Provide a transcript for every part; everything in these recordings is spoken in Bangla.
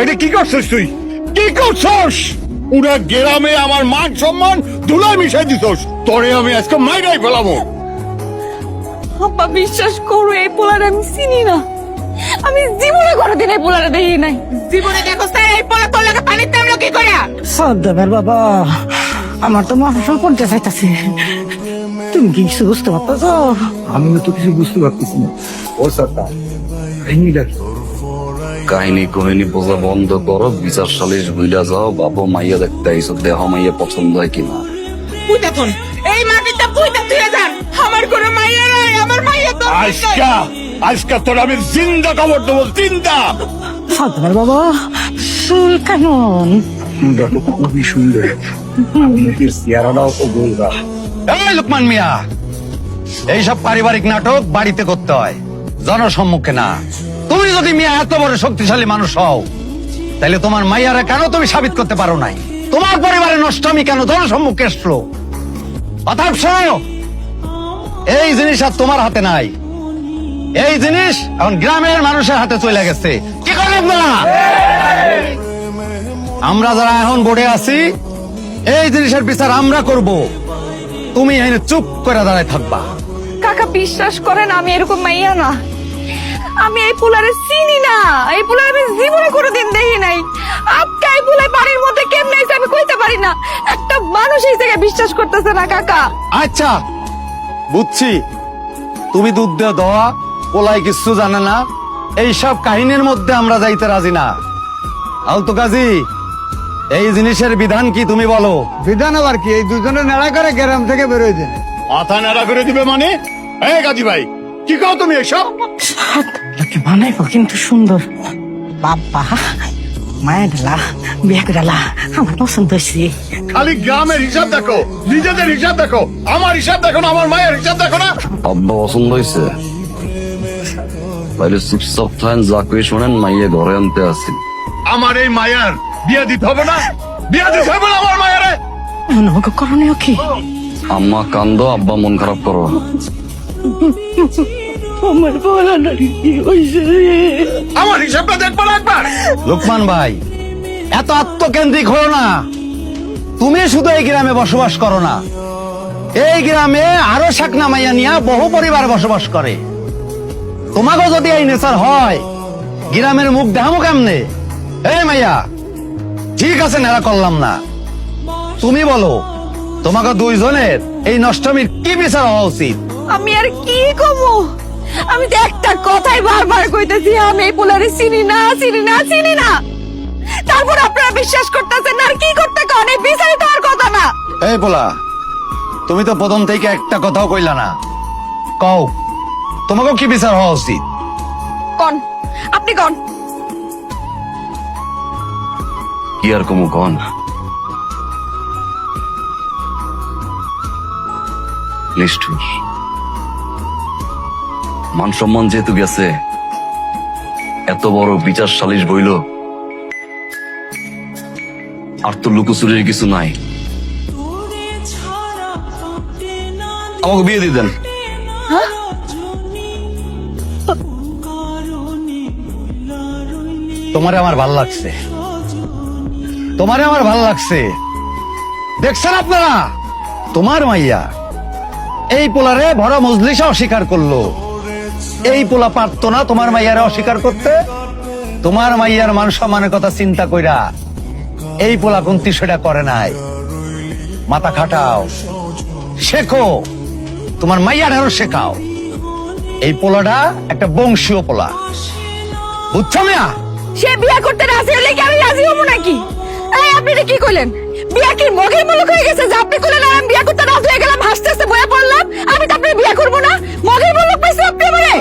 এটা কি করছিস তুই? কি করছস? পুরা গ্রামে আমার মান সম্মান ধুলায় মিশাই দিছস। তোরে আমি আজকে মাইরাই ফেলাবো। আব্বা বিশ্বাস করো, এই পোলারে আমি চিনি না। আমি জীবনে কোনোদিন এই পোলারে দেখি নাই। জীবনে দেখো এই পোলা তোর লাগে পানির দাম কি করে? সর্দার বাবা, আমার তো মাথা করতে চাইতেছে। তুমি কি কিছু বুঝতে পারতেছ? আমি তো কিছু বুঝতে পারতেছি না। ও সরকার, কাহিনীটা কি? কাহিনী কোহিনী বোঝা বন্ধ করো, বিচার সালিশ ভুইলা যাও। বাবু মাইয়া দেখতে আইসো, দেহ মাইয়া পছন্দ হয় কিনা। বুঝতে থন এই মাটিতে বুঝতে তুই যান। আমার কোনো মাইয়া নাই, আমার মাইয়া তো আজকা তোর আমি জিন্দা খবর দেবো, জিন্দা। সর্দার বাবা, চুল কেমন? সুন্দর তো খুবই সুন্দর, আপনাদের চেহারাটাও তো গোলগা। এই লোকমান মিয়া, এইসব পারিবারিক নাটক বাড়িতে করতে হয়, জনসম্মুখে না। তুমি যদি মিয়া এত বড় শক্তিশালী মানুষ হও, তাহলে তোমার মাইয়ারে কেন তুমি সাবিত করতে পারো নাই? তোমার পরিবারের নষ্টমী কেন জনসম্মুখে এসলো? অর্থাৎ শোনো, এই জিনিস আর তোমার হাতে নাই। এই জিনিস এখন গ্রামের মানুষের হাতে চলে গেছে। কি করলেন না? আমরা যারা এখন বোর্ডে আছি, এই জিনিসের বিচার আমরা করব। তুমি এখানে চুপ করে দাঁড়ায় থাকবা। কাকা বিশ্বাস করেন, আমি এরকম মাইয়া না। আমি এই পোলারে চিনি না। এই পোলারে আমি জীবনে কোনোদিন দেখি নাই। আপকা এই পোলায় বাড়ির মধ্যে কেমনে আইছে আমি কইতে পারি না। একটা মানুষ এই জায়গায় বিশ্বাস করতেছে না কাকা। আচ্ছা বুঝছি, তুমি দুধ দিয়ে দেওয়া পোলাই কিছু জানে না, এইসব কাহিনীর মধ্যে আমরা যাইতে রাজি না। আলতু কাজী, এই জিনিসের বিধান কি তুমি বলো? বিধান আবার কি? এই দুজনে নাড়া করে গ্রাম থেকে বেরোয় দেন। মাথা নাড়া করে দিবে মানে? এই গাজী ভাই, কি কও তুমি এসব? লোকে বানাইবো কিন্তু সুন্দর। বাবা, মায়ের ডালা, বিয়ে ডালা আমার পছন্দ হয়েছে। খালি গ্রামের হিসাব দেখো, নিজেদের হিসাব দেখো, আমার হিসাব দেখো না, আমার মায়ের হিসাব দেখো না। আব্বা পছন্দ হয়েছে? তাইলে চুপচাপ থাকেন, যা কই শোনেন, মাইয়া ঘরে আনতে আসি। আমার এই মায়ের বিয়ে দিতে হবে না? বিয়ে দিতে হবে না আমার মায়েরে? আমাকে করণীয় কি? আম্মা কান্দো, আব্বা মন খারাপ করো। আমার বলার কি হয়েছে? আমার হিসাবটা দেখবো না একবার? লোকমান ভাই, এত আত্মকেন্দ্রিক হও না। তুমি শুধু এই গ্রামে বসবাস করো না, এই গ্রামে আরো শাকনা মাইয়া নিয়া বহু পরিবার বসবাস করে। তোমাকেও যদি এই নেচার হয়, গ্রামের মুখ দেখামো কেমনে? এই মাইয়া, ঠিক আছে নেড়া করলাম না, তুমি বলো তোমাকে দুইজনের এই নষ্টমীর কি বিচার হওয়া উচিত? আমি আর কি কমু? আমি তো একটা কথাই বারবার কইতেছি, আমি এই পোলারে চিনি না, চিনি না, চিনি না। তারপর আপনারা বিশ্বাস করতেছেন না। আর কি করতে কন? এই বিচারই তো আর কথা না। এই পোলা, তুমি তো প্রথম থেকে একটা কথাও কইলা না। কও, তোমাকেও কি বিচার হওয়া উচিত? কন, আপনি কন। কি আর কমু কন? নিষ্ঠুর, মান সম্মান যেহেতু গেছে, এত বড় বিচার সালিশ বইল, আর তো লুকোচুরির কিছু নাই। আমাকে বিয়ে দিয়ে দেন। তোমারে আমার ভাল লাগছে, তোমারে আমার ভাল লাগছে। দেখছেন আপনারা, তোমার মাইয়া এই পোলারে ভরা মজলিসে অস্বীকার করলো। এই পোলা পারতো না তোমার মাইয়ারে অস্বীকার করতে। তোমার মাইয়ার মান সম্মানের কথা চিন্তা কইরা এই পোলা কুন্তি সেটা করে নাই। মাথা খাটাও, শেখো, তোমার মাইয়ার আরো শেখাও। এই পোলাটা একটা বংশীয় পোলা, বুঝছো মিয়া? সে বিয়ে করতে রাজি হলে কি আমি রাজি হবো নাকি? এই আপনি এটা কি কইলেন? বিয়ে কি মগের মুলুক হয়ে গেছে যে আপনি কইলেন আর আমি বিয়ে করতে রাজি হয়ে গেলাম, হাসতে হাসতে বয়া পড়লাম? আমি তো আপনার বিয়ে করবো না। মগের মুলুক পাইছে আপনি আমারে?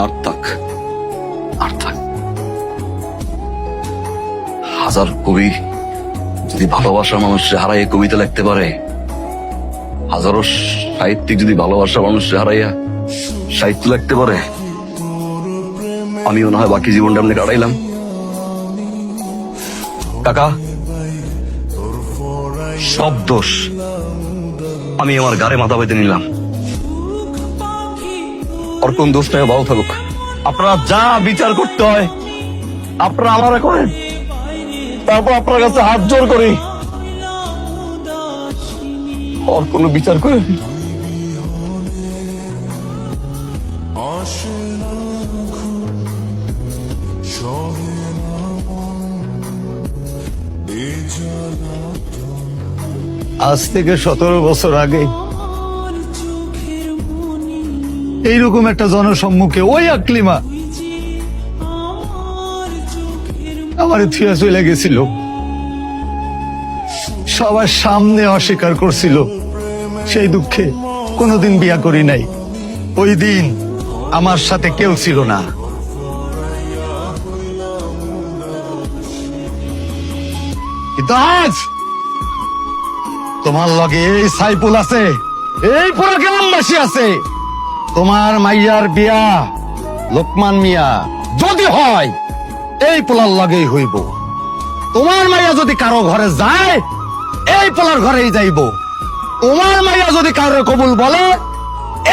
আর থাক, আর থাক। হাজার কবি যদি ভালোবাসার মানুষকে হারাইয়া কবিতা লিখতে পারে, হাজারো সাহিত্যিক যদি ভালোবাসার মানুষকে হারাইয়া সাহিত্য লিখতে পারে, আমিও না হয় বাকি জীবনটা এমনি কাটাইলাম। কাকা, সব দোষ আমি আমার গাড়ে মাথা বেঁধে নিলাম। ওর কোন দোষ নেই, ভালো থাকুক। আপনারা যা বিচার করতে হয় আপনারা আমারে করেন, তারপর আপনার কাছে হাত জোর করি ওর কোনো বিচার করেন। আজ থেকে 17 বছর আগে এইরকম একটা জনসম্মুখে ওই আকলিমা আমারে থুয়া চলে গেছিল, সবার সামনে অস্বীকার করছিল। সেই দুঃখে কোনোদিন বিয়া করি নাই। ওই দিন আমার সাথে কেউ ছিল না। কিন্তু আজ তোমার লগে এই সাইফুল আছে, এই পুরো গ্রামবাসী আছে। তোমার মাইয়ার বিয়া লোকমান মিয়া যদি হয় এই পোলার লগেই হইব। তোমার মাইয়া যদি কারো ঘরে যায় এই পোলার ঘরেই যাইব। তোমার মাইয়া যদি কারো কবুল বলে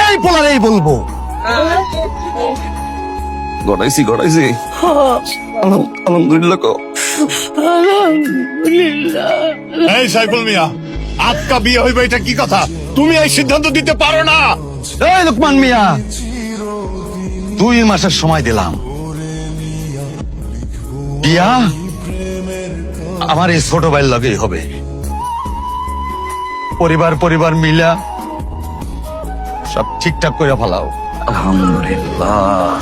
এই পোলারেই বলবো। গড়াইছি আলহামদুলিল্লাহ কও। এই সাইফুল মিয়া, আজকা বিয়ে হইবে এটা কি কথা? তুমি এই সিদ্ধান্ত দিতে পারো না। এই লোকমান মিয়া, 2 মাসের সময় দিলাম, বিয়া আমার এই ছোট ভাইয়ের লগেই হবে। পরিবার মিলা সব ঠিকঠাক করে ফেলাও। আলহামদুলিল্লাহ।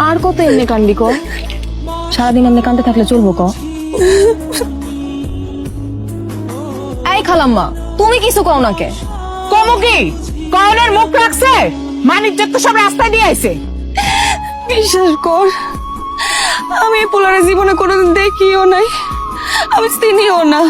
আর কত এমনি কান্দি কো? সারাদিন এমনি কান্দতে থাকলে চলবো ক? এই খালাম্মা, তুমি কিছু কও না কে? কমু কি? কয়নের মুখ রাখছে? মানিজ্য তো সব রাস্তায় দিয়ে আইছে। বিশ্বাস কর, আমি এই পোলারে জীবনে কোনোদিন দেখিও নাই, আমি চিনিও না।